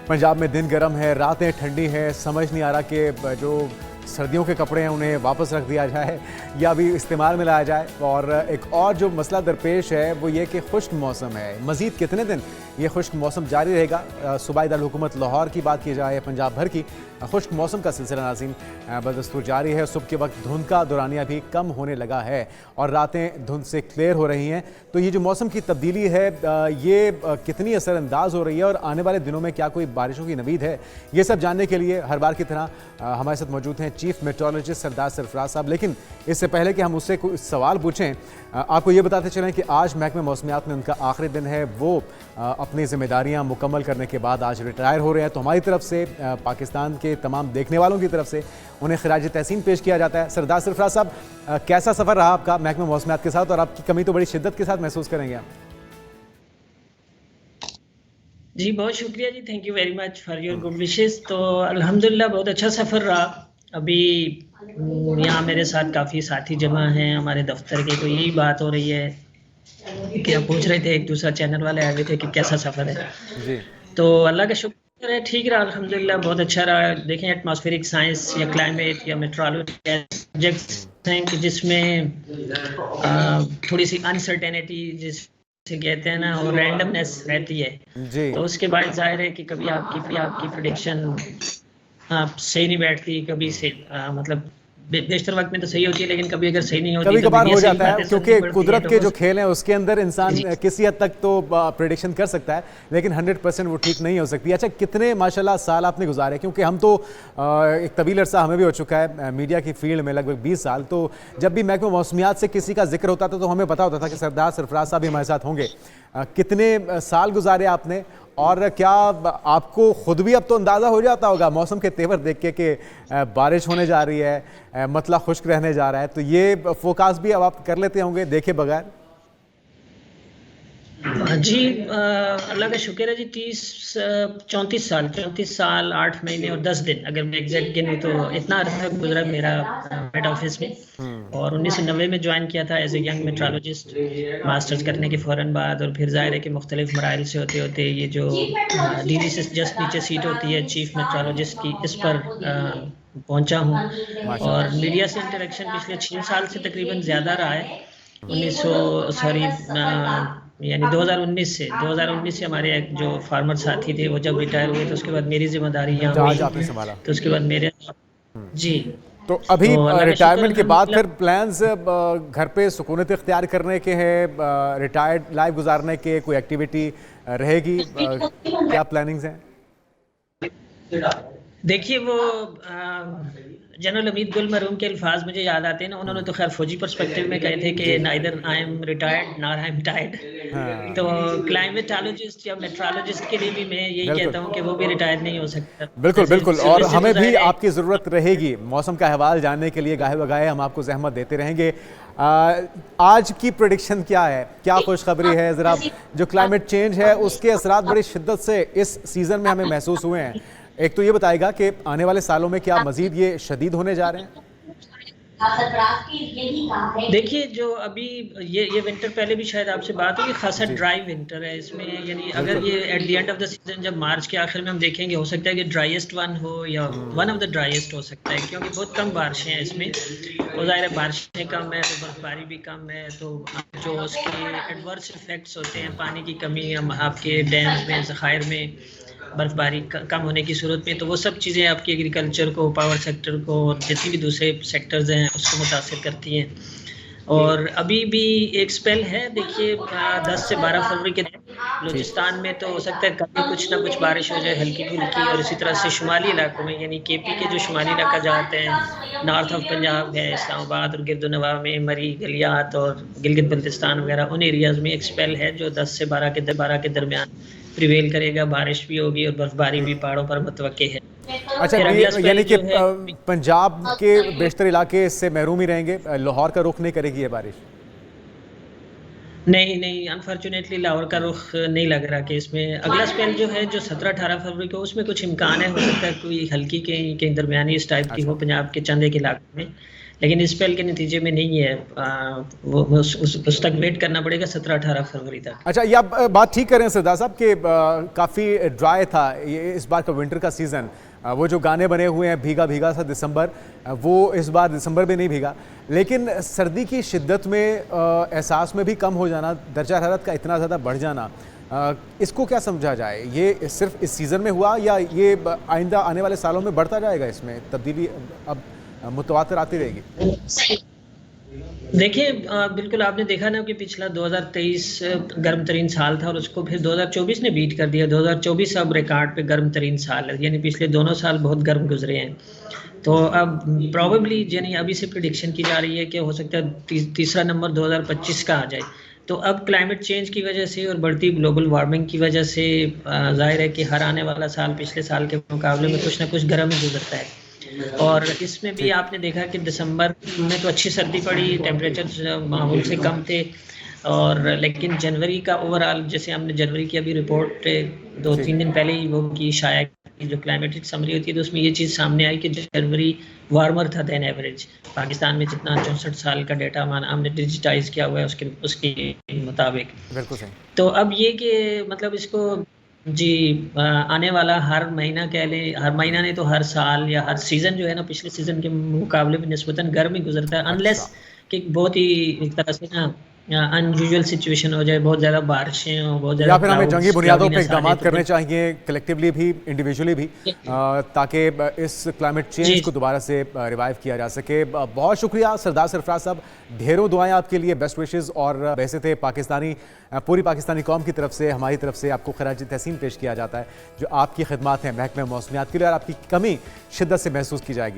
पंजाब में दिन गर्म है, रातें ठंडी हैं, समझ नहीं आ रहा कि जो सर्दियों के कपड़े हैं उन्हें वापस रख दिया जाए या अभी इस्तेमाल में लाया जाए। और एक और जो मसला दरपेश है वो ये कि खुश्क मौसम है। मज़ीद कितने दिन ये खुश्क मौसम जारी रहेगा? सूबाई दारकूमत लाहौर की बात की जाए, पंजाब भर की खुश्क मौसम का सिलसिला नाज़रीन बदस्तूर जारी है। सुबह के वक्त धुंध का दौरानिया भी कम होने लगा है और रातें धुंध से क्लियर हो रही हैं। तो ये जो मौसम की तब्दीली है ये कितनी असरअंदाज हो रही है और आने वाले दिनों में क्या कोई बारिशों की नवीद है? ये सब जानने के लिए हर बार की तरह हमारे साथ मौजूद हैं चीफ मेट्रोलॉजिस्ट सरदार सरफराज साहब। लेकिन इससे पहले कि हम उससे कोई सवाल पूछें, आपको ये बताते चलें कि आज महकमे मौसमियात में उनका आखिरी दिन है। वो अपनी जिम्मेदारियां मुकम्मल करने के बाद आज रिटायर हो रहे हैं। तो हमारी तरफ से, पाकिस्तान के तमाम देखने वालों की तरफ से उन्हें खिराज तहसीन पेश किया जाता है। सरदार सरफराज साहब, कैसा सफ़र रहा आपका महकमे मौसमियात के साथ और आपकी कमी तो बड़ी शिद्दत के साथ महसूस करेंगे आप? जी बहुत शुक्रिया जी, thank you very much for your good wishes. तो अल्हम्दुलिल्लाह बहुत अच्छा सफ़र रहा। अभी यहाँ मेरे साथ काफ़ी साथी जमा हैं हमारे दफ्तर के, तो यही बात हो रही है कि आप पूछ रहे थे, एक दूसरा चैनल वाले आए हुए थे कि कैसा सफ़र है जी। तो अल्लाह का शुक्र है, ठीक रहा अल्हम्दुलिल्लाह, बहुत अच्छा रहा। देखें एटमॉस्फेरिक साइंस या क्लाइमेट या मेट्रोलॉजी सब्जेक्ट्स हैं कि जिसमें थोड़ी सी अनसर्टेनिटी जिसे कहते हैं ना, और रैंडमनेस रहती है जी। तो उसके बाद जाहिर है कि कभी आपकी प्रेडिक्शन सही नहीं बैठती, कभी से मतलब बेशतर वक्त में तो सही होती है, लेकिन कभी अगर सही नहीं होती कभी कभार हो जाता है, क्योंकि कुदरत के जो खेल हैं उसके अंदर इंसान किसी हद तक तो प्रेडिक्शन कर सकता है, लेकिन 100% वो ठीक नहीं हो सकती। अच्छा, कितने माशाल्लाह साल आपने गुजारे? क्योंकि हम तो एक तवील अरसा हमें भी हो चुका है मीडिया की फील्ड में, लगभग 20 साल। तो जब भी महकमा मौसमियात से किसी का जिक्र होता था तो हमें पता होता था कि सरदार सरफराज साहब भी हमारे साथ होंगे। कितने साल गुजारे आपने, और क्या आपको खुद भी अब तो अंदाज़ा हो जाता होगा मौसम के तेवर देख के कि बारिश होने जा रही है, मतलब खुश्क रहने जा रहा है, तो ये फोकास्ट भी अब आप कर लेते होंगे देखे बगैर? जी अल्लाह का शुक्र है जी, 34 साल 8 महीने और 10 दिन अगर मैं एग्जैक्ट गिनूँ तो इतना अर्सा गुजरा मेरा हेड ऑफिस में। और 1990 में ज्वाइन किया था as a young metrologist, masters करने के फ़ौरन बाद। और फिर ज़ाहिर है कि मुख्तलिफ मराइल से होते होते ये जो डीजी से जस्ट नीचे सीट होती है चीफ मेट्रोलॉजिस्ट की, इस पर पहुंचा हूँ। और मीडिया से इंटरेक्शन पिछले 6 साल से तकरीबन ज़्यादा रहा है। 2019 से हमारे एक जो फार्मर साथी थे वो जब रिटायर हुए तो उसके बाद मेरी जिम्मेदारी यहाँ हुई, तो उसके बाद मेरे जी। तो अभी रिटायरमेंट के बाद फिर प्लान्स घर पे सुकूनत इख्तियार करने के हैं, रिटायर्ड लाइफ गुजारने के, कोई एक्टिविटी रहेगी, क्या प्लानिंग्स हैं? देखिए वो जनरल हमीद गुल मरूम के अल्फाज मुझे याद आते हैं ना, उन्होंने तो खैर फौजी पर्सपेक्टिव में कहे थे कि neither I am retired nor I am tired. तो क्लाइमेटोलॉजिस्ट या मेट्रोलॉजिस्ट के लिए भी मैं यही कहता हूं कि वो भी रिटायर नहीं हो सकता। बिल्कुल बिल्कुल, और हमें भी आपकी ज़रूरत रहेगी मौसम का अहवाल जानने के लिए। गाहे बगाहे हम आपको जहमत देते रहेंगे। आज की प्रेडिक्शन क्या है, क्या खुशखबरी है? ज़रा जो क्लाइमेट चेंज है उसके असरात बड़ी शिद्दत से इस सीज़न में हमें महसूस हुए हैं। एक तो ये बताएगा कि आने वाले सालों में क्या मजीद ये शदीद होने जा रहे हैं? देखिए जो अभी ये विंटर, पहले भी शायद आपसे बात हुई, खासा ड्राई विंटर है इसमें। यानी अगर ये at the end of the season जब मार्च के आखिर में हम देखेंगे, हो सकता है कि ड्राइएस्ट वन हो या वन ऑफ द ड्राइएस्ट हो सकता है, क्योंकि बहुत कम बारिशें हैं इसमें। और ज़ाहिर है बारिशें कम है तो बर्फबारी भी कम है, तो जो उसके एडवर्स इफेक्ट्स होते हैं, पानी की कमी आपके डैम्स में, ज़खायर में बर्फबारी कम होने की सूरत में, तो वो सब चीज़ें आपकी एग्रीकल्चर को, पावर सेक्टर को, जितनी भी दूसरे सेक्टर्स हैं उसको मुतासिर करती हैं। और अभी भी एक स्पेल है, देखिए 10 से 12 फरवरी के बलूचिस्तान में तो हो सकता है कभी कुछ ना कुछ बारिश हो जाए हल्की फुल्की। और इसी तरह से शुमाली इलाकों में, यानी केपी के जो शुमाली इलाका जाते हैं, नॉर्थ ऑफ पंजाब है, इस्लामाबाद और गिरदुनवा में, मरी, गलियात और गिलगित बल्तिस्तान वगैरह, उन एरियाज़ में एक स्पेल है जो 10 से 12 के दरमियान प्रिवेल करेगा। बारिश भी होगी और बर्फबारी भी पहाड़ों पर मुतवक्के है। अच्छा, यानी कि पंजाब के बेशतर इलाके इससे महरूम ही रहेंगे, लाहौर का रुख नहीं करेगी ये बारिश? नहीं, अनफॉर्चुनेटली लाहौर का रुख नहीं लग रहा कि इसमें अगला स्पेल जो है जो 17-18 फरवरी को, उसमें कुछ इम्कान है, हो सकता है कोई हल्की कहीं दरमियानी इस टाइप की हो पंजाब के चंद एक इलाकों में। लेकिन इस स्पेल के नतीजे में नहीं है। वो उस तक वेट करना पड़ेगा 17-18 फरवरी तक। अच्छा, ये आप बात ठीक करें सरदार साहब कि काफ़ी ड्राई था ये इस बार का विंटर का सीज़न। वो जो गाने बने हुए हैं भीगा भीगा सा दिसंबर, वो इस बार दिसंबर में नहीं भीगा, लेकिन सर्दी की शिद्दत में एहसास में भी कम हो जाना, दर्जा हरारत का इतना ज़्यादा बढ़ जाना, इसको क्या समझा जाए? ये सिर्फ इस सीज़न में हुआ या ये आइंदा आने वाले सालों में बढ़ता जाएगा, इसमें तब्दीली अब मुतवातिर आती रहेगी? देखिए, बिल्कुल आपने देखा ना कि पिछला 2023 गर्म तरीन साल था और उसको फिर 2024 ने बीट कर दिया। 2024 अब रिकॉर्ड पे गर्म तरीन साल है, यानी पिछले दोनों साल बहुत गर्म गुजरे हैं। तो अब प्रॉबेबली यानी अभी से प्रिडिक्शन की जा रही है कि हो सकता है तीसरा नंबर 2025 का आ जाए। तो अब क्लाइमेट चेंज की वजह से और बढ़ती ग्लोबल वार्मिंग की वजह से जाहिर है कि हर आने वाला साल पिछले साल के मुकाबले में कुछ ना कुछ गर्म ही गुजरता है। और इसमें भी आपने देखा कि दिसंबर में तो अच्छी सर्दी पड़ी, टेम्परेचर मामूल से कम थे, और लेकिन जनवरी का ओवरऑल, जैसे हमने जनवरी की अभी रिपोर्ट 2-3 दिन पहले ही वो की शाया की, जो क्लाइमेटिक समरी होती है, तो उसमें ये चीज़ सामने आई कि जनवरी वार्मर था देन एवरेज। पाकिस्तान में जितना 64 साल का डेटा हमने डिजिटाइज किया हुआ है उसके मुताबिक। बिल्कुल सही। तो अब ये कि मतलब इसको जी आने वाला हर महीना कह लें, हर महीना नहीं तो हर साल या हर सीज़न जो है ना, पिछले सीज़न के मुकाबले में निस्बतन गर्म ही गुजरता है, अनलेस कि बहुत ही एक तरह से ना अनयूजुअल सिचुएशन हो जाए, बहुत ज़्यादा बारिशें हो, बहुत ज़्यादा, या फिर हमें जंगी बुनियादों पे इकदाम करने चाहिए, कलेक्टिवली भी, इंडिविजुअली भी, ताकि इस क्लाइमेट चेंज को दोबारा से रिवाइव किया जा सके। बहुत शुक्रिया सरदार सरफराज साहब, ढेरों दुआएं आपके लिए, बेस्ट विशेज़। और वैसे थे पूरी पाकिस्तानी कौम की तरफ से, हमारी तरफ से आपको खराज तहसीन पेश किया जाता है, जो आपकी खिदमत हैं महकमे मौसमियात के लिए, और आपकी कमी शिद्दत से महसूस की जाएगी।